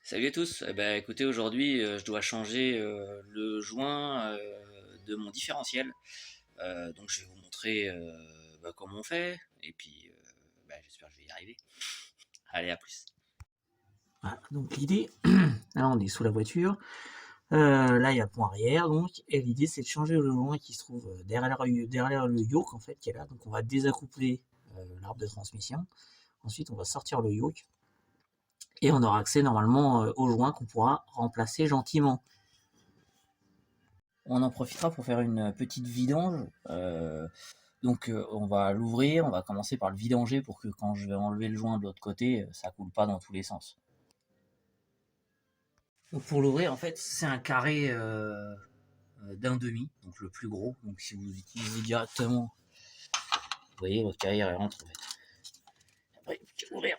Salut à tous. Écoutez, aujourd'hui, je dois changer le joint de mon différentiel. Donc, je vais vous montrer comment on fait. Et puis, j'espère que je vais y arriver. Allez, à plus. Voilà, donc l'idée, là on est sous la voiture, là il y a le pont arrière donc, et l'idée c'est de changer le joint qui se trouve derrière le yoke en fait qui est là, donc on va désaccoupler l'arbre de transmission, ensuite on va sortir le yoke, et on aura accès normalement au joint qu'on pourra remplacer gentiment. On en profitera pour faire une petite vidange, on va l'ouvrir, on va commencer par le vidanger pour que quand je vais enlever le joint de l'autre côté, ça coule pas dans tous les sens. Donc pour l'ouvrir, en fait, c'est un carré d'un demi, donc le plus gros. Donc si vous utilisez directement, vous voyez, votre carré rentre en fait. Après, il faut ouvrir.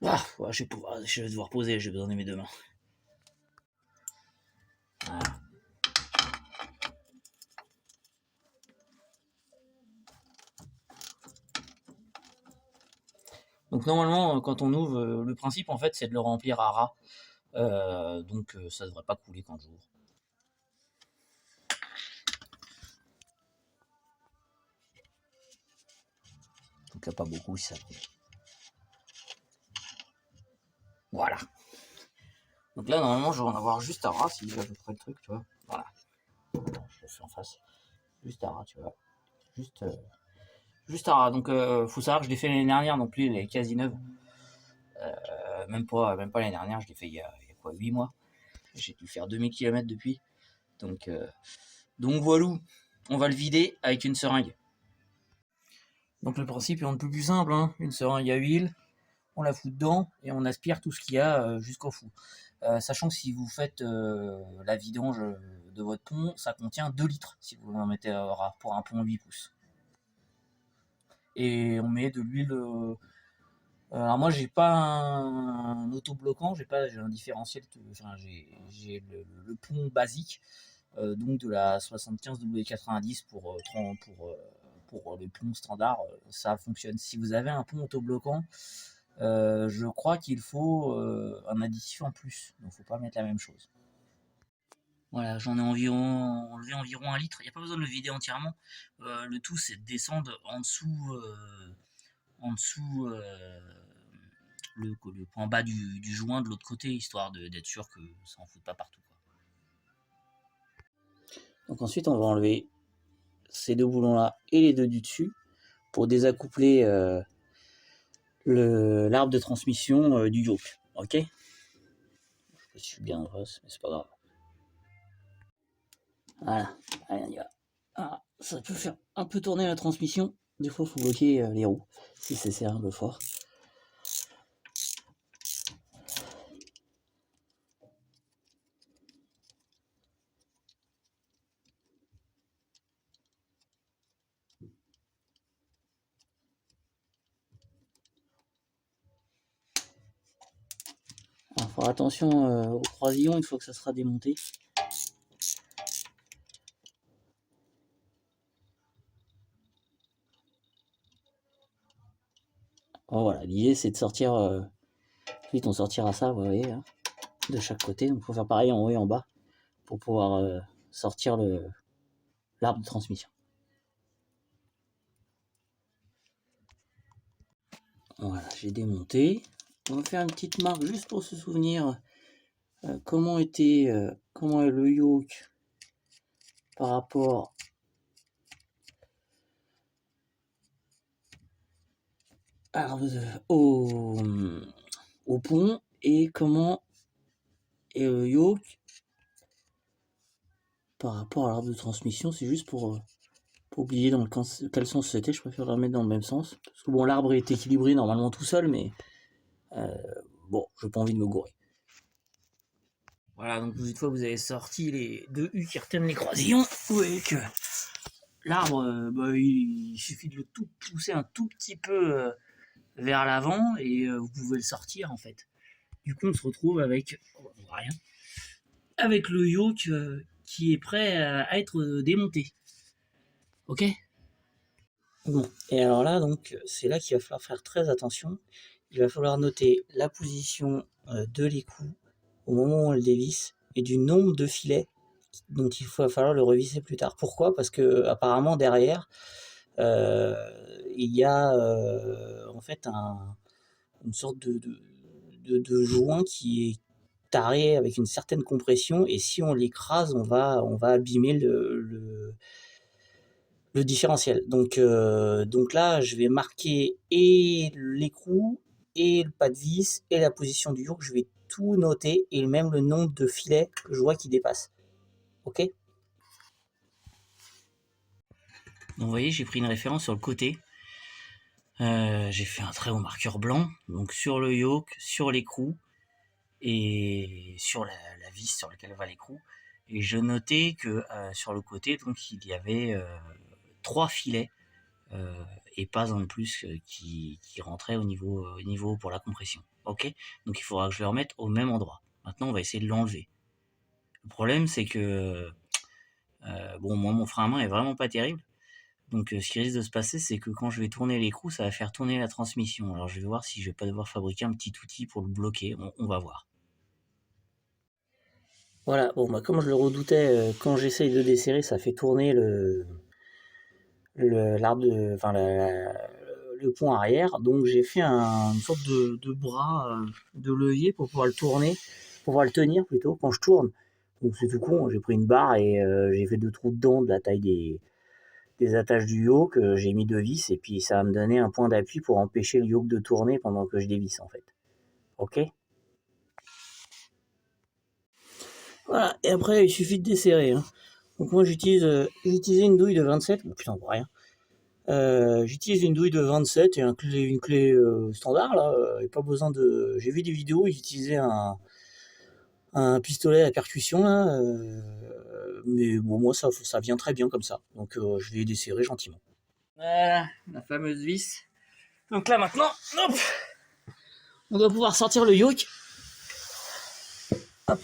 Je vais devoir poser, j'ai besoin de mes deux mains. Voilà. Donc normalement, quand on ouvre, le principe en fait, c'est de le remplir à ras. Ça devrait pas couler quand j'ouvre. Donc là, pas beaucoup si ça coule. Voilà. Donc là, normalement, je vais en avoir juste à ras, si j'ai à peu près le truc, tu vois. Voilà. Je le fais en face. Juste à ras, tu vois. Juste à ras. Donc, faut savoir que je l'ai fait l'année dernière, donc lui, il est quasi neuve. Même pas l'année dernière, je l'ai fait il y a quoi, 8 mois. J'ai dû faire 2000 km depuis. Donc voilà, on va le vider avec une seringue. Donc le principe est un peu plus simple, hein. Une seringue à huile, on la fout dedans et on aspire tout ce qu'il y a jusqu'au fond. Sachant que si vous faites la vidange de votre pont, ça contient 2 litres si vous en mettez pour un pont 8 pouces. Et on met de l'huile. Alors moi j'ai pas un autobloquant, j'ai un différentiel, j'ai le pont basique, donc de la 75W90 pour le pont standard, ça fonctionne. Si vous avez un pont autobloquant, je crois qu'il faut un additif en plus, donc faut pas mettre la même chose. Voilà, j'en ai enlevé environ 1 litre. Il n'y a pas besoin de le vider entièrement. Le tout, c'est de descendre en dessous le point bas du joint de l'autre côté, histoire d'être sûr que ça en fout pas partout, quoi. Donc ensuite, on va enlever ces deux boulons-là et les deux du dessus pour désaccoupler l'arbre de transmission du yoke. Ok? Je suis bien en face, mais c'est pas grave. Voilà, allez, on y va. Ah, ça peut faire un peu tourner la transmission. Des fois, il faut bloquer les roues si c'est un peu fort. Alors, faut faire attention au croisillon une fois que ça sera démonté. Oh, voilà, l'idée c'est de sortir. Ensuite, on sortira ça, vous voyez, hein, de chaque côté. Donc, il faut faire pareil en haut et en bas pour pouvoir sortir l'arbre de transmission. Voilà, j'ai démonté. On va faire une petite marque juste pour se souvenir comment est le yoke par rapport au pont, et comment est le yoke par rapport à l'arbre de transmission. C'est juste pour oublier dans quel sens c'était. Je préfère le remettre dans le même sens. Parce que bon, l'arbre est équilibré normalement tout seul, mais bon, j'ai pas envie de me gourer. Voilà, donc une fois que vous avez sorti les deux U qui retiennent les croisillons, vous voyez que l'arbre, il suffit de le pousser un tout petit peu vers l'avant et vous pouvez le sortir en fait. Du coup, on se retrouve avec rien, avec le yoke qui est prêt à être démonté. Ok? Bon, et alors là, donc, c'est là qu'il va falloir faire très attention. Il va falloir noter la position de l'écou au moment où on le dévisse et du nombre de filets dont il va falloir le revisser plus tard. Pourquoi? Parce que apparemment derrière, il y a en fait une sorte de joint qui est taré avec une certaine compression et si on l'écrase, on va abîmer le différentiel. Donc là, je vais marquer et l'écrou et le pas de vis et la position du yoke. Je vais tout noter et même le nombre de filets que je vois qui dépassent. Ok? Donc vous voyez, j'ai pris une référence sur le côté. J'ai fait un trait au marqueur blanc, donc sur le yoke, sur l'écrou et sur la vis sur laquelle va l'écrou. Et je notais que sur le côté, donc il y avait 3 filets et pas un de plus qui rentrait au niveau pour la compression. Ok? Donc il faudra que je le remette au même endroit. Maintenant, on va essayer de l'enlever. Le problème, c'est que bon, moi, mon frein à main est vraiment pas terrible. Donc ce qui risque de se passer, c'est que quand je vais tourner l'écrou, ça va faire tourner la transmission. Alors je vais voir si je vais pas devoir fabriquer un petit outil pour le bloquer. On va voir. Voilà, bon bah comme je le redoutais, quand j'essaye de desserrer, ça fait tourner le pont arrière. Donc j'ai fait une sorte de bras de levier pour pouvoir le tourner, pour pouvoir le tenir plutôt quand je tourne. Donc c'est tout con, j'ai pris une barre et j'ai fait 2 trous dedans de la taille des attaches du yoke, j'ai mis 2 vis et puis ça va me donner un point d'appui pour empêcher le yoke de tourner pendant que je dévisse en fait. Ok? Voilà, et après il suffit de desserrer. Hein. Donc moi j'ai utilisé une douille de 27, oh, putain, pour rien. J'utilise une douille de 27 et une clé standard là, et pas besoin de. J'ai vu des vidéos, ils utilisaient un pistolet à percussion là, mais bon moi ça vient très bien comme ça, donc je vais desserrer gentiment. Voilà, la fameuse vis. Donc là maintenant, hop, on doit pouvoir sortir le yoke. Hop.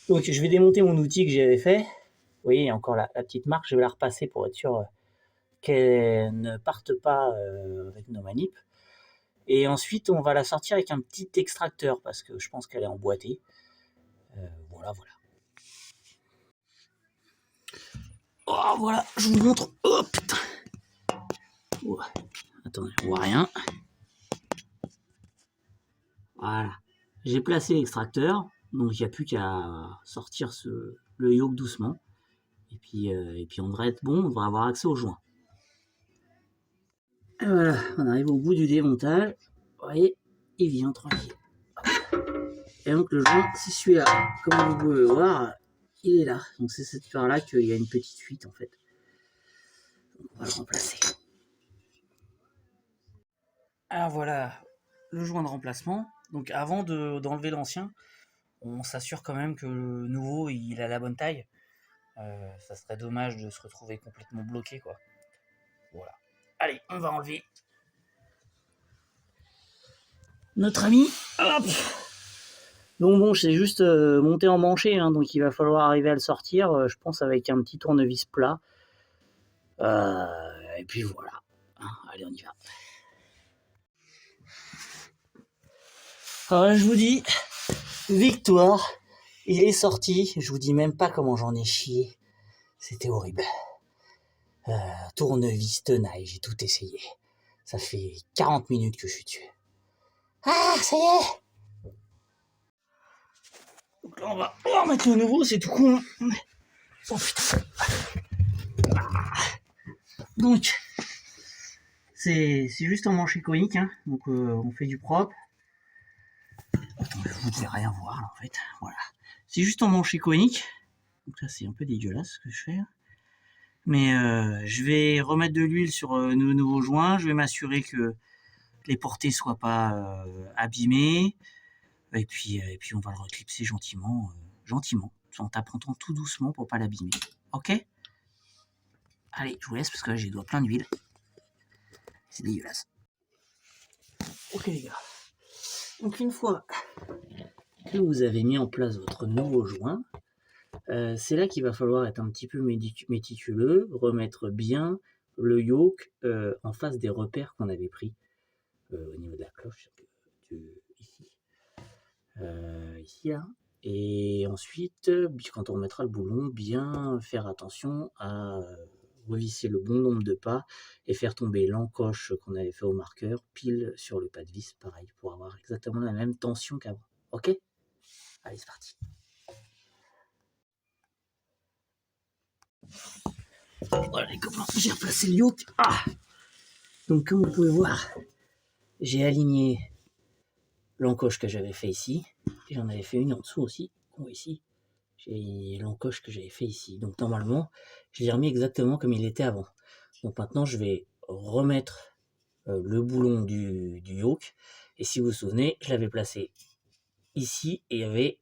Donc je vais démonter mon outil que j'avais fait. Vous voyez, il y a encore la petite marque, je vais la repasser pour être sûr qu'elle ne parte pas avec nos manips. Et ensuite, on va la sortir avec un petit extracteur parce que je pense qu'elle est emboîtée. Voilà. Oh, voilà, je vous montre. Oh putain. Oh, attendez, on voit rien. Voilà. J'ai placé l'extracteur, donc il n'y a plus qu'à sortir le yoke doucement. Et puis on devrait être bon, on devrait avoir accès au joint. Et voilà, on arrive au bout du démontage. Vous voyez, il vient tranquille. Et donc le joint, c'est celui-là. Comme vous pouvez le voir, il est là. Donc c'est cette part-là qu'il y a une petite fuite en fait. Donc on va le remplacer. Alors voilà, le joint de remplacement. Donc avant d'enlever l'ancien, on s'assure quand même que le nouveau il a la bonne taille. Ça serait dommage de se retrouver complètement bloqué quoi. Voilà. Allez, on va enlever notre ami. Hop. Donc bon, c'est juste monté en manché, hein, donc il va falloir arriver à le sortir, je pense avec un petit tournevis plat. Et puis voilà. Hein, allez, on y va. Alors là, je vous dis, victoire. Il est sorti. Je vous dis même pas comment j'en ai chié. C'était horrible. Tournevis, tenaille, j'ai tout essayé. Ça fait 40 minutes que je suis dessus. Ah, ça y est. Donc là, on va remettre le nouveau, c'est tout con. Oh putain. Donc, c'est juste en manche conique, hein. Donc on fait du propre. Attends, vous devez rien voir là, en fait. Voilà. C'est juste en manche conique. Donc là, c'est un peu dégueulasse ce que je fais. Mais je vais remettre de l'huile sur le nouveau joint. Je vais m'assurer que les portées soient pas abîmées. Et puis on va le reclipser gentiment, en tapant tout doucement pour pas l'abîmer. Ok? Allez, je vous laisse parce que là j'ai les doigts pleins d'huile. C'est dégueulasse. Ok les gars. Donc une fois que vous avez mis en place votre nouveau joint, c'est là qu'il va falloir être un petit peu méticuleux, remettre bien le yoke en face des repères qu'on avait pris au niveau de la cloche ici. ici là. Et ensuite, quand on remettra le boulon, bien faire attention à revisser le bon nombre de pas et faire tomber l'encoche qu'on avait fait au marqueur pile sur le pas de vis, pareil, pour avoir exactement la même tension qu'avant. Ok? Allez, c'est parti. Voilà les copains, j'ai replacé le yoke. Donc comme vous pouvez voir, j'ai aligné l'encoche que j'avais fait ici. J'en avais fait une en dessous aussi. Ici, j'ai l'encoche que j'avais fait ici. Donc normalement, je l'ai remis exactement comme il était avant. Donc maintenant, je vais remettre le boulon du yoke. Et si vous vous souvenez, je l'avais placé ici et il y avait,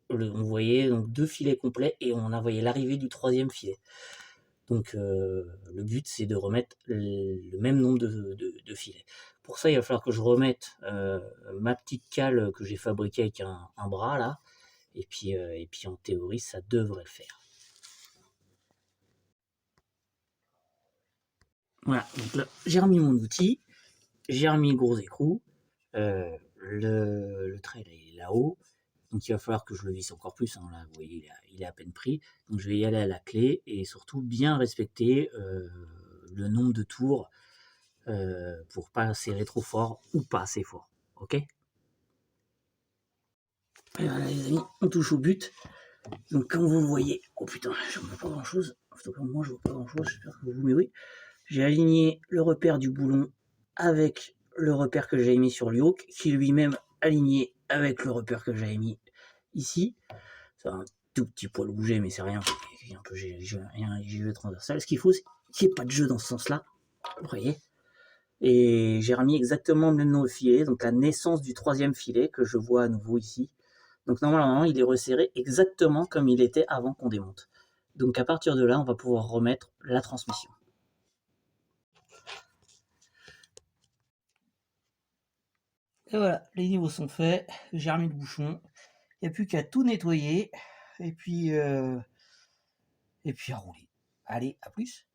on voyait donc 2 filets complets et on a voyé l'arrivée du 3e filet. Donc le but, c'est de remettre le même nombre de filets. Pour ça, il va falloir que je remette ma petite cale que j'ai fabriquée avec un bras là. Et puis en théorie, ça devrait le faire. Voilà, donc là, j'ai remis mon outil, j'ai remis le gros écrou, le trait est là-haut, donc il va falloir que je le visse encore plus, hein, là vous voyez il est à peine pris, donc je vais y aller à la clé et surtout bien respecter le nombre de tours pour pas serrer trop fort ou pas assez fort, ok? Et voilà les amis, on touche au but, donc comme vous le voyez, oh putain, je vois pas grand chose, en tout cas moi je vois pas grand chose, j'espère que vous, mais oui. J'ai aligné le repère du boulon avec le repère que j'avais mis sur le yoke, qui lui-même aligné avec le repère que j'avais mis ici. Ça va un tout petit poil bouger, mais c'est rien. Un peu j'ai transversal. Ce qu'il faut, c'est qu'il n'y ait pas de jeu dans ce sens-là. Vous voyez. Et j'ai remis exactement le même nombre de filets, donc la naissance du 3e filet que je vois à nouveau ici. Donc normalement, il est resserré exactement comme il était avant qu'on démonte. Donc à partir de là, on va pouvoir remettre la transmission. Et voilà, les niveaux sont faits, j'ai remis le bouchon, il n'y a plus qu'à tout nettoyer, et puis à rouler. Allez, à plus.